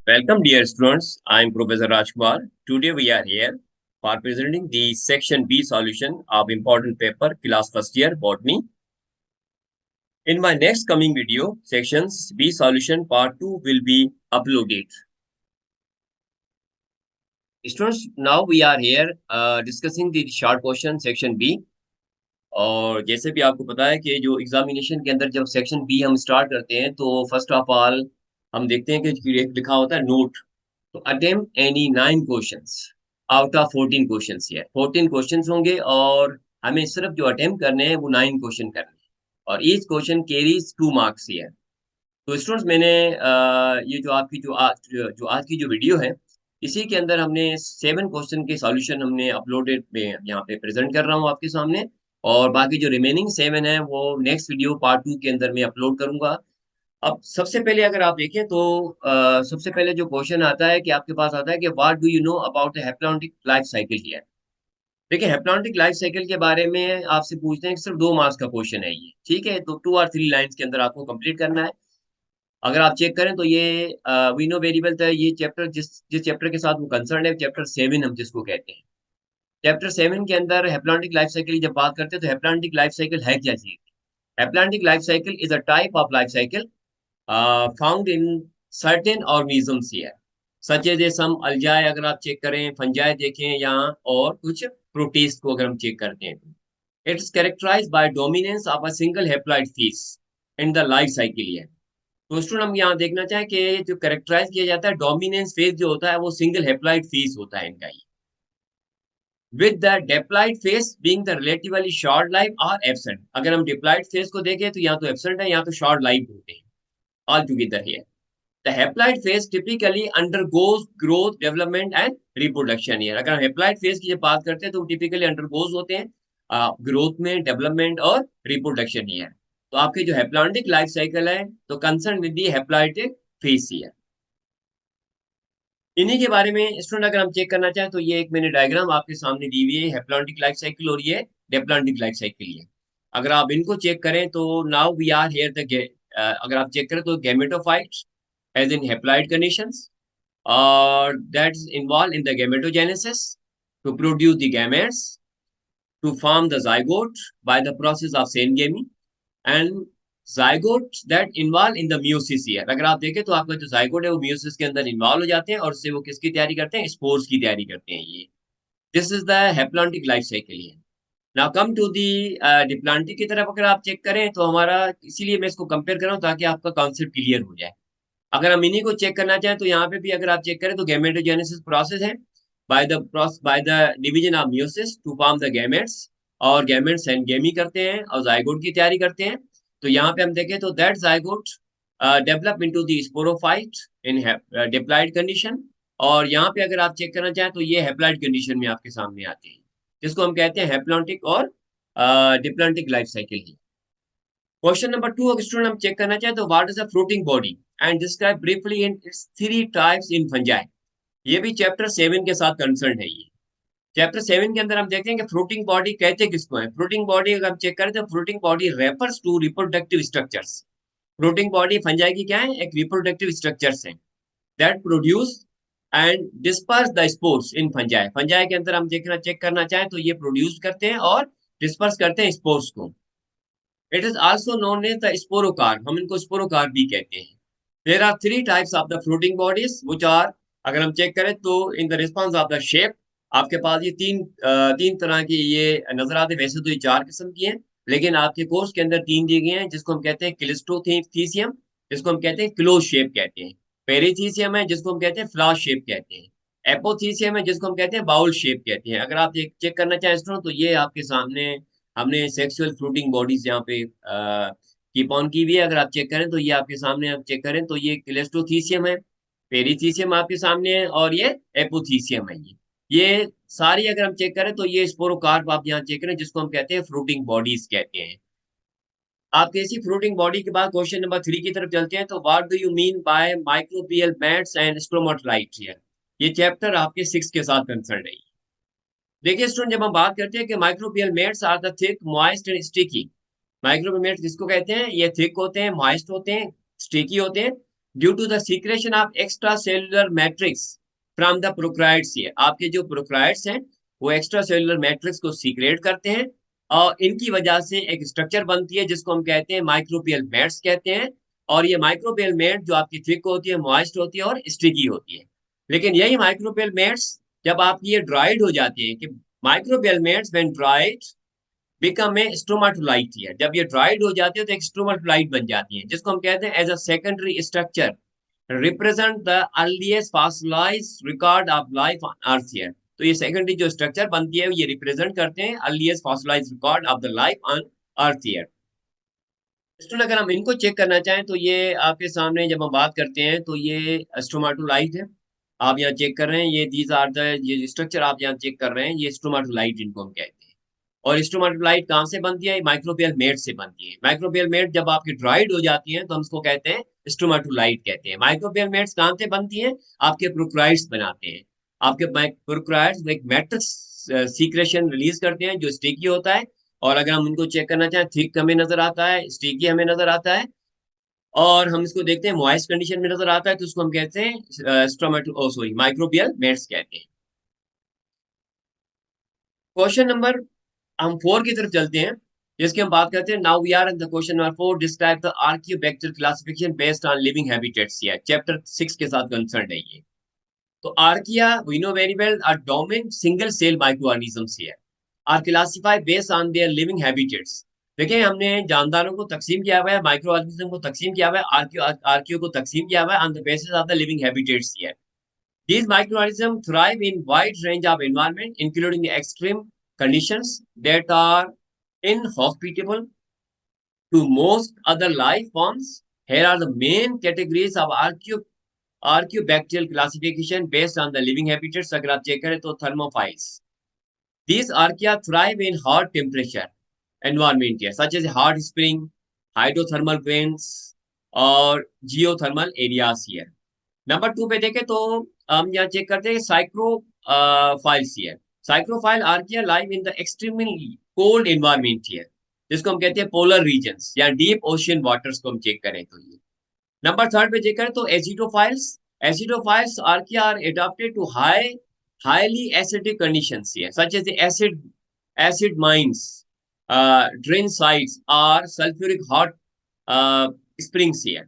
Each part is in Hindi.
Welcome, dear students. I am Professor Rajkumar. Today we are here for presenting the Section B solution of important paper, class first year, botany. In my next coming video, Sections B solution part 2 will be uploaded. Students, now we are here discussing the short question Section B. और जैसे भी आपको पता है कि जो एग्जामिनेशन के अंदर जब सेक्शन बी हम स्टार्ट करते हैं तो फर्स्ट ऑफ ऑल हम देखते हैं कि एक लिखा होता है नोट। तो attempt any 9 questions out of 14 questions here. 14 questions होंगे और हमें सिर्फ जो अटेम्प्ट करने हैं वो 9 क्वेश्चन करने हैं और each question carries 2 marks here. तो स्टूडेंट्स मैंने ये जो आपकी जो आज की जो वीडियो है इसी के अंदर हमने 7 क्वेश्चन के सॉल्यूशन हमने अपलोडेड में यहाँ पे प्रेजेंट कर रहा हूँ आपके सामने। और बाकी जो रिमेनिंग 7 है वो नेक्स्ट वीडियो पार्ट 2 के अंदर मैं अपलोड करूंगा। अब सबसे पहले अगर आप देखें तो सबसे पहले जो क्वेश्चन आता है कि आपके पास आता है कि what do you know about haplontic life cycle here. देखिए हेप्लॉन्टिक लाइफ साइकिल के बारे में आपसे पूछते हैं कि सिर्फ 2 मार्क्स का क्वेश्चन है ये, ठीक है। तो 2 और 3 लाइंस के अंदर आपको कंप्लीट करना है। अगर आप चेक करें तो ये वी नो वेरी वेल था, ये चैप्टर जिस जिस चैप्टर के साथ वो कंसर्न है, चैप्टर 7 हम जिसको कहते हैं। चैप्टर 7 के अंदर हेप्लॉन्टिक लाइफ साइकिल जब बात करते हैं तो हेप्लॉन्टिक लाइफ साइकिल है क्या चीज। Haplontic life cycle is a type of life cycle found in certain organisms here such as a some algae, अगर आप चेक करें फंजाई देखें यहाँ, और कुछ प्रोटिस्ट को अगर हम चेक करते हैं तो it's characterized by dominance of a single haploid phase in the life cycle here. तो स्टूडेंट हम यहाँ देखना चाहें कि जो कैरेक्टराइज किया जाता है डोमिनेंस फेज जो होता है वो सिंगल हेप्लॉइड फेज होता है इनका ये, with the diploid phase being the relatively short life और एब्सेंट। अगर हम डिप्लॉइड फेज को देखें तो या तो एब्सेंट है या तो शॉर्ट लाइफ होते हैं all together here. The haploid phase typically undergoes growth development and reproduction here. अगर हम हेप्लॉइड फेज की जब बात करते हैं तो टिपिकली अंडरगोज होते हैं ग्रोथ में, डेवलपमेंट और रिप्रोडक्शन हियर। तो आपके जो हेप्लॉन्टिक लाइफ साइकिल है तो concern with the haploidic phase here. इन्हीं के बारे में स्टूडेंट अगर हम चेक करना चाहें तो ये एक मैंने डायग्राम आपके सामने दी हुई है, हेप्लॉन्टिक लाइफ साइकिल और ये डेप्लॉन्टिक लाइफ साइकिल है। अगर आप इनको चेक करें तो now we are here the अगर आप चेक करें तो gametophytes as in haploid conditions और that's involve in the gametogenesis to produce the gametes to form the zygote by the process of syngamy and zygotes that involve in the meiosis here. अगर आप देखें तो आपका जो जाइगोट है वो म्यूसिस के अंदर इन्वॉल्व हो जाते हैं और उससे वो किसकी तैयारी करते हैं, स्पोर्स की तैयारी करते हैं ये। This is the haplontic life cycle है। नाउ कम टू दी डिप्लांटिक की तरफ अगर आप चेक करें तो हमारा, इसीलिए मैं इसको कंपेयर कर रहा हूँ ताकि आपका कॉन्सेप्ट क्लियर हो जाए। अगर हम इन्हीं को चेक करना चाहें तो यहाँ पे भी अगर आप चेक करें तो गैमेटोजेनेसिस प्रोसेस है by the division of meiosis to form the gametes, और गैमेट्स एंडगेमी करते हैं और जाइगोट की तैयारी करते हैं। तो यहाँ पे हम देखें तो that zygote develop into the sporophyte in diploid condition. और यहाँ पे अगर आप चेक करना चाहें तो ये हेप्लॉइड कंडीशन में आपके सामने आते हैं, जिसको हम कहते हैं हेप्लॉन्टिक और डिप्लॉन्टिक लाइफ साइकिल ही। क्वेश्चन नंबर 2 अगर स्टूडेंट हम चेक करना चाहें तो what is a fruiting body and describe briefly in its 3 types in fungi. ये भी चैप्टर 7 के साथ कंसर्न है ये। चैप्टर 7 के अंदर हम देखते हैं कि फ्रूटिंग बॉडी कहते किसको है। फ्रूटिंग बॉडी अगर हम चेक करें तो fruiting body refers to reproductive structures. Fruiting body fungi की क्या है, एक रिप्रोडक्टिव स्ट्रक्चर्स है that produce and disperse the spores in fungi. Fungi के अंदर हम देखना चेक करना चाहें तो ये प्रोड्यूस करते हैं और डिस्पर्स करते हैं स्पोर्स को। It is also known as the sporocarp, हम इनको स्पोरोकार्प भी कहते हैं। There are 3 types of the fruiting bodies which are, अगर हम चेक करें तो in the response of the shape आपके पास ये तीन तरह की ये नजर आते हैं। वैसे तो ये 4 किस्म की हैं लेकिन आपके कोर्स के अंदर 3 दिए गए हैं, जिसको हम कहते हैं क्लिस्टोथीसियम, जिसको हम कहते हैं क्लोज शेप कहते हैं। पेरिथीसियम है जिसको हम कहते हैं फ्लावर शेप कहते हैं। एपोथीसियम है जिसको हम कहते हैं बाउल शेप कहते हैं। अगर आप चेक करना चाहें स्टूडेंट तो ये आपके सामने हमने सेक्सुअल फ्रूटिंग बॉडीज यहाँ पे कीप ऑन की हुई है। अगर आप चेक करें तो ये आपके सामने, आप चेक करें तो ये क्लेस्टोथीसियम है, पेरिथीसियम आपके सामने है और ये एपोथीसियम है। ये सारी अगर हम चेक करें तो ये स्पोरोकार्प आप यहाँ चेक करें जिसको हम कहते हैं फ्रूटिंग बॉडीज कहते हैं। आपके इसी फ्रूटिंग बॉडी के बाद क्वेश्चन नंबर 3 की तरफ चलते हैं तो what do you mean by microbial mats and stromatolites here. ये चैप्टर आपके 6 के साथ कंसर्न है। देखिए स्टूडेंट जब हम बात करते हैं कि microbial mats are the thick moist and sticky. Microbial mats किसको कहते हैं, ये थिक होते हैं, मॉइस्ट होते हैं, स्टिकी होते हैं। Due to the secretion of extra cellular matrix from the prokaryotes. ये आपके जो प्रोक्राइट्स हैं वो एक्स्ट्रा सेलुलर मैट्रिक्स को सीक्रेट करते हैं, और इनकी वजह से एक स्ट्रक्चर बनती है जिसको हम कहते हैं माइक्रोबियल मैट्स कहते हैं। और ये माइक्रोबियल मैट जो आपकी थिक होती है, मॉइस्ट होती है और स्टिकी होती है। लेकिन यही माइक्रोबियल मैट्स जब आपकी ये ड्राइड हो जाती है, कि microbial mats when dried become a stromatolite है, जब ये ड्राइड हो जाती है तो एक स्ट्रोमाटोलाइट बन जाती है, जिसको हम कहते हैं as a secondary structure represent the earliest fossilized record of life on earth here. तो ये सेकेंडरी जो स्ट्रक्चर बनती है ये रिप्रेजेंट करते हैं earliest fossilized record of the life on earth here. Student अगर हम इनको चेक करना चाहें तो ये आपके सामने जब हम बात करते हैं तो ये स्ट्रोमाटोलाइट है। आप यहाँ चेक कर रहे हैं, ये दीज आर द, ये स्ट्रक्चर आप यहाँ चेक कर रहे हैं, ये स्ट्रोमाटोलाइट इनको हम कहते हैं। और स्ट्रोमाटोलाइट कहाँ से बनती है? माइक्रोबियल मेट से बनती है। माइक्रोबियल मेट जब आपकी ड्राइड हो जाती है तो हम उसको कहते हैं स्ट्रोमाटोलाइट कहते हैं। माइक्रोबियल मेट्स कहाँ से बनती है? आपके प्रोक्राइट्स बनाते हैं। आपके प्रोक्राइट्स एक मैट्रिक्स सीक्रेशन रिलीज करते हैं जो स्टिकी होता है। और अगर हम उनको चेक करना चाहें, थिक हमें नजर आता है, स्टिकी हमें नजर आता है, और हम इसको देखते हैं मॉइस्ट कंडीशन में नजर आता है, तो उसको हम कहते हैं स्ट्रोमेटो सॉरी माइक्रोबियल मेट्स कहते हैं। क्वेश्चन नंबर हम 4 की तरफ चलते हैं, जिसकी हम बात करते हैं। Now we are in the question number 4, describe the archaebacter classification based on living habitats. ये चैप्टर 6 के साथ कंसर्न है ये। तो archaea we know very well are domain single cell micro organisms here are classified based on their living habitats. देखिए हमने जानदारों को तकसीम किया हुआ है, माइक्रो ऑर्गेनिज्म को तकसीम किया हुआ है, आर्कियो को तकसीम किया हुआ है on the basis of the living habitats here. These microorganisms thrive in wide range of environment, including extreme conditions that are inhospitable to most other life forms. Here are the main categories of archaeobacterial classification based on the living habitats. अगर आप चेक करें तो thermophiles. These archaea thrive in hot temperature environment here, such as hot spring, hydrothermal vents, और geothermal areas here. नंबर 2 पे देखें तो हम यहाँ चेक करते हैं psychrophiles here. Psychrophile archaea live in the extremely cold environment here, जिसको हम कहते हैं पोलर रीजन्स या डीप ओशियन वाटर्स को हम चेक करें तो ये। नंबर 3 पे चेक करें तो acidophiles. Acidophiles archaea are adapted to highly acidic conditions here, such as the acid mines, drain sites, or sulfuric hot springs here.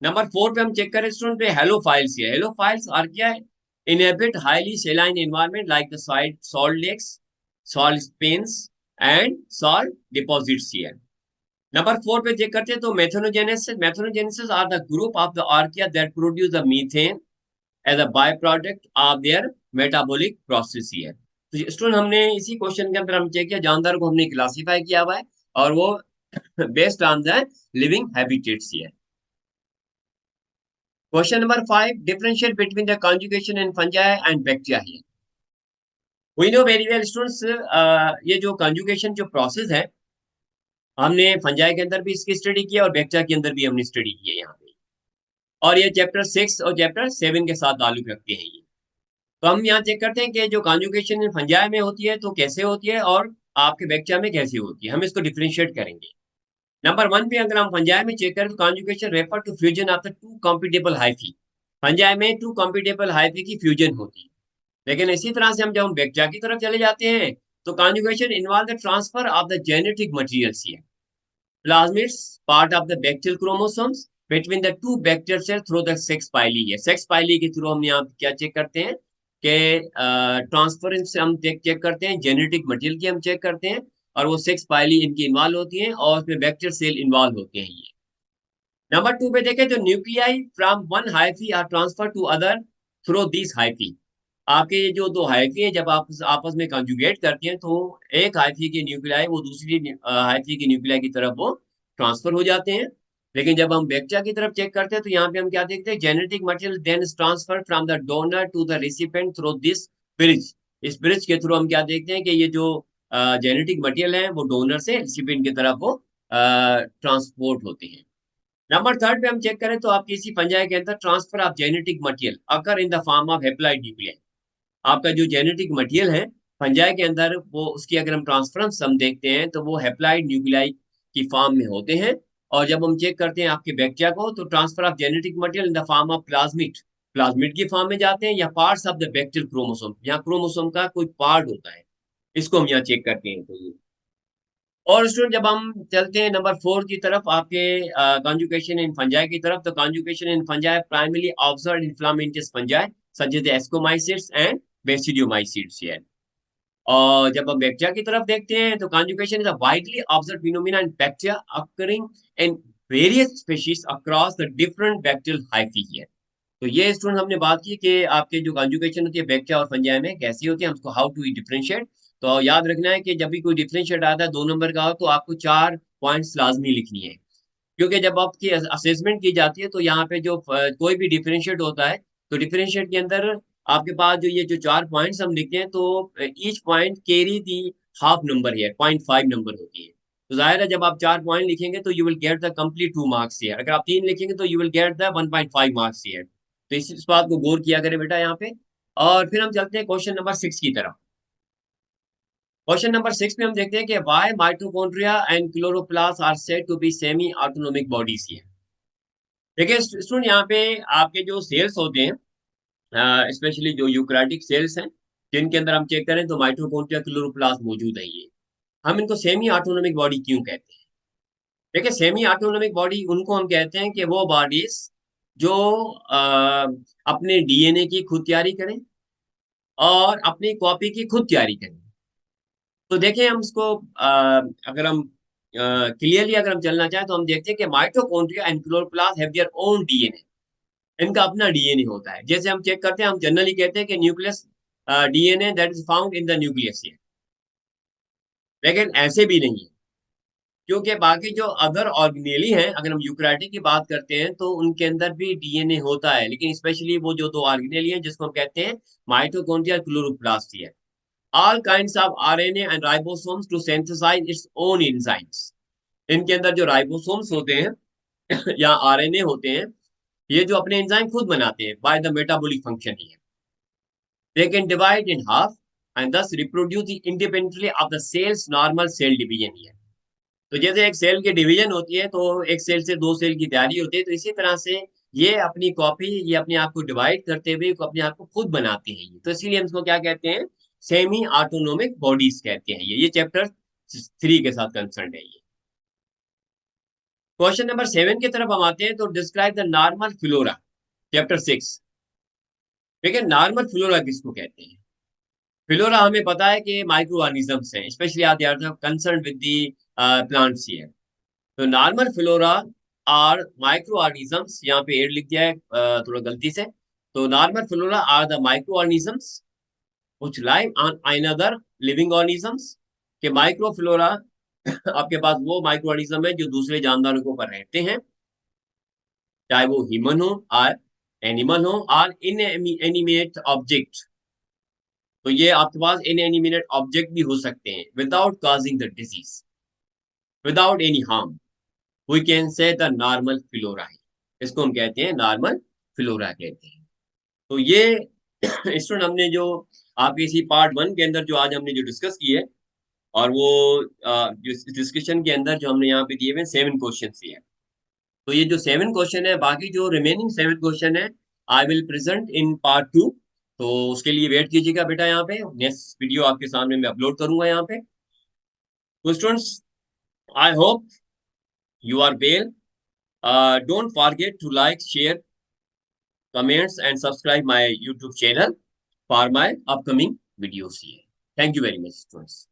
Number 4 पे हम चेक करें स्टूडेंट पे हेलोफाइल्स है। हेलोफाइल्स आर क्या है? Inhabit highly saline environment like the salt lakes, salt pans and salt deposits here. Number 4 पे चेक करते हैं तो methanogenesis. Methanogenesis are the group of the archaea that produce the methane as a byproduct of their metabolic process here. तो स्टूडेंट हमने इसी क्वेश्चन के अंदर हम चेक किया, जानदार को हमने क्लासिफाई किया हुआ है और वो based on the living habitats here. Question number 5, differentiate between the conjugation in fungi and bacteria here. We know very well students, ये जो conjugation जो process है, हमने फंजाई के अंदर भी इसकी स्टडी किया और बैक्टीरिया के अंदर भी हमने स्टडी की है यहाँ पे। और ये चैप्टर 6 और चैप्टर 7 के साथ ताल्लुक रखते हैं ये। तो हम यहाँ चेक करते हैं कि जो conjugation फंजाई में होती है तो कैसे होती है और आपके बैक्टीरिया में कैसे होती है, हम इसको डिफरेंशिएट करेंगे। नंबर 1 पे अगर हम फंजाई में चेक करें तो conjugation refer to fusion of the two compatible hyphae. Fungi में टू कॉम्पिटेबल हाइफी की फ्यूजन होती है। लेकिन इसी तरह से हम जब हम बैक्टीरिया की तरफ चले जाते हैं तो conjugation involve the transfer of the genetic materials here. Plasmids part of the bacterial chromosomes between the two bacterial cell through the sex pili है। सेक्स पाइली के थ्रू हम यहाँ क्या चेक करते हैं कि ट्रांसफरेंस हम चेक करते हैं, जेनेटिक मटेरियल की हम चेक करते हैं, और वो सेक्स पाइली इनकी इन्वॉल्व होती हैं और उसमें बैक्टीरियल सेल इन्वॉल्व होते हैं ये। नंबर 2 पे देखें जो nuclei from one hyphae are transfer to other through this hyphae. आपके ये जो दो हाइफी है जब आप आपस में कंजुगेट करते हैं तो एक हाइफी के न्यूक्लियाई वो दूसरी हाइफी के न्यूक्लियाई की तरफ वो ट्रांसफर हो जाते हैं। लेकिन जब हम बैक्टीरिया की तरफ चेक करते हैं तो यहाँ पे हम क्या देखते हैं, genetic material then transfer from the donor to the recipient through this bridge. इस ब्रिज के थ्रू हम क्या देखते हैं कि ये जो जेनेटिक मटेरियल है वो डोनर से रिसिपेंट की तरफ वो ट्रांसपोर्ट होते हैं। नंबर 3 पे हम चेक करें तो आपकी इसी फंजाई के अंदर transfer of genetic material occur in the form of haploid nuclei. आपका जो जेनेटिक मटेरियल है फंजाई के अंदर वो उसकी अगर हम ट्रांसफरेंस हम देखते हैं तो वो हेप्लॉइड न्यूक्लियाई की फॉर्म में होते हैं और जब हम चेक करते हैं आपके बैक्टीरिया को, तो transfer of genetic material in the form of plasmid, plasmid की फॉर्म में जाते हैं, या parts of the bacterial chromosome, यहाँ क्रोमोसोम का कोई पार्ट होता है, इसको हम यहाँ चेक करते हैं। तो ये, और स्टूडेंट जब हम चलते हैं नंबर 4 की तरफ, आपके कॉन्जुगेशन इन फंजाई की तरफ, तो conjugation in fungi primarily observed in filamentous fungi such as ascomycetes and basidiomycetes here. और जब हम बैक्टीरिया की तरफ देखते हैं, तो conjugation is a widely observed phenomena in bacteria occurring in various species across the different bacterial hyphae here. तो ये स्टूडेंट हमने बात की कि आपके जो कॉन्जुगेशन होती है बैक्टीरिया और फंजाई में कैसी होती है, हमको हाउ टू डिफरेंशिएट। तो याद रखना है कि जब भी कोई डिफरेंशिएट आता है 2 नंबर का हो, तो आपको 4 पॉइंट्स लाजमी लिखनी है। क्योंकि जब आपकी असेसमेंट की जाती है, तो यहाँ पे जो कोई भी डिफरेंशिएट होता है, तो डिफरेंशिएट के अंदर आपके पास जो ये जो 4 पॉइंट्स हम लिखते हैं, तो ईच पॉइंट कैरी दी हाफ नंबर है, 0.5 नंबर होती है। तो जाहिर है जब आप 4 पॉइंट लिखेंगे तो you will get the complete 2 marks here. अगर आप 3 लिखेंगे तो you will get the 1.5 marks here. तो इस बात को गौर किया करें बेटा यहाँ पे। और फिर हम चलते हैं क्वेश्चन नंबर 6 की तरफ। क्वेश्चन नंबर 6 में हम देखते हैं कि why mitochondria and chloroplast are said to be semi autonomic bodies. देखिए स्टूडेंट, यहाँ पे आपके जो सेल्स होते हैं, स्पेशली जो यूकैरियोटिक सेल्स हैं, जिनके अंदर हम चेक करें तो माइटोकॉन्ड्रिया क्लोरोप्लास्ट मौजूद है, ये हम इनको सेमी ऑटोनोमिक बॉडी क्यों कहते हैं? देखिए सेमी ऑटोनोमिक बॉडी उनको हम कहते हैं कि वो बॉडीज जो अपने डीएनए की खुद तैयारी करें और अपनी कॉपी की खुद तैयारी करें। तो देखें हम इसको अगर हम क्लियरली अगर हम चलना चाहें, तो हम देखते हैं कि mitochondria and chloroplast have their own DNA. इनका अपना डीएनए होता है। जैसे हम चेक करते हैं, हम जनरली कहते हैं कि nucleus DNA that is found in the nucleus है, लेकिन ऐसे भी नहीं है। क्योंकि बाकी जो अदर ऑर्गेनेली हैं, अगर हम यूकैरियोटिक की बात करते हैं, तो उनके अंदर भी डीएनए होता है, लेकिन स्पेशली वो जो 2 ऑर्गेनेली हैं जिसको हम कहते हैं माइटोकॉन्ड्रिया क्लोरोप्लास्ट है। All kinds of RNA and ribosomes to synthesize its own enzymes. इनके अंदर जो राइबोसोम्स होते हैं या आरएनए होते हैं, ये जो अपने एंजाइम खुद बनाते हैं बाय द मेटाबॉलिक फंक्शन ही है। They can divide in half and thus reproduce independently of the cell's normal cell division here. तो जैसे एक सेल की डिवीजन होती है, तो एक सेल से 2 सेल की तैयारी होती है, तो इसी तरह से ये अपनी कॉपी, ये अपने आप को डिवाइड करते हुए अपने आप को खुद बनाते हैं। ये तो इसीलिए हम इसको क्या कहते हैं, सेमी ऑटोनोमिक बॉडीज कहते हैं। ये चैप्टर 3 के साथ कंसर्न है ये। क्वेश्चन नंबर 7 की तरफ हम आते हैं, तो describe the normal flora, chapter 6। देखिए नॉर्मल फ्लोरा किसको कहते हैं? फ्लोरा हमें पता है कि माइक्रो ऑर्गेनिजम्स हैं, specially are they are concern with the plants here. तो normal flora are micro organisms, यहाँ पे एड लिख दिया है थोड़ा गलती से। तो normal flora are the micro organisms which live on another living organisms. के माइक्रो फ्लोरा आपके पास वो माइक्रो ऑर्गेनिज्म है जो दूसरे जानदारों के ऊपर रहते हैं, चाहे वो ह्यूमन हो और एनिमल हो और इन एनिमेट ऑब्जेक्ट। तो ये आपके पास इनएनिमेट ऑब्जेक्ट भी हो सकते हैं without causing the disease, without any harm. We can say the normal flora है, इसको हम कहते हैं नॉर्मल फ्लोरा कहते हैं। तो ये स्टूडेंट हमने जो आपके इसी पार्ट 1 के अंदर जो आज हमने जो डिस्कस की है, और वो डिस्कशन के अंदर जो हमने यहाँ पे दिए हुए 7 क्वेश्चन है। तो ये जो 7 क्वेश्चन है, बाकी जो रिमेनिंग 7 क्वेश्चन है I will present in part 2। तो उसके लिए वेट कीजिएगा बेटा, यहाँ पे नेक्स्ट वीडियो आपके सामने मैं अपलोड करूंगा यहाँ पे। तो students, I hope you are well. Don't forget to like, share, comments, and subscribe my YouTube channel for my upcoming videos here. Thank you very much, students.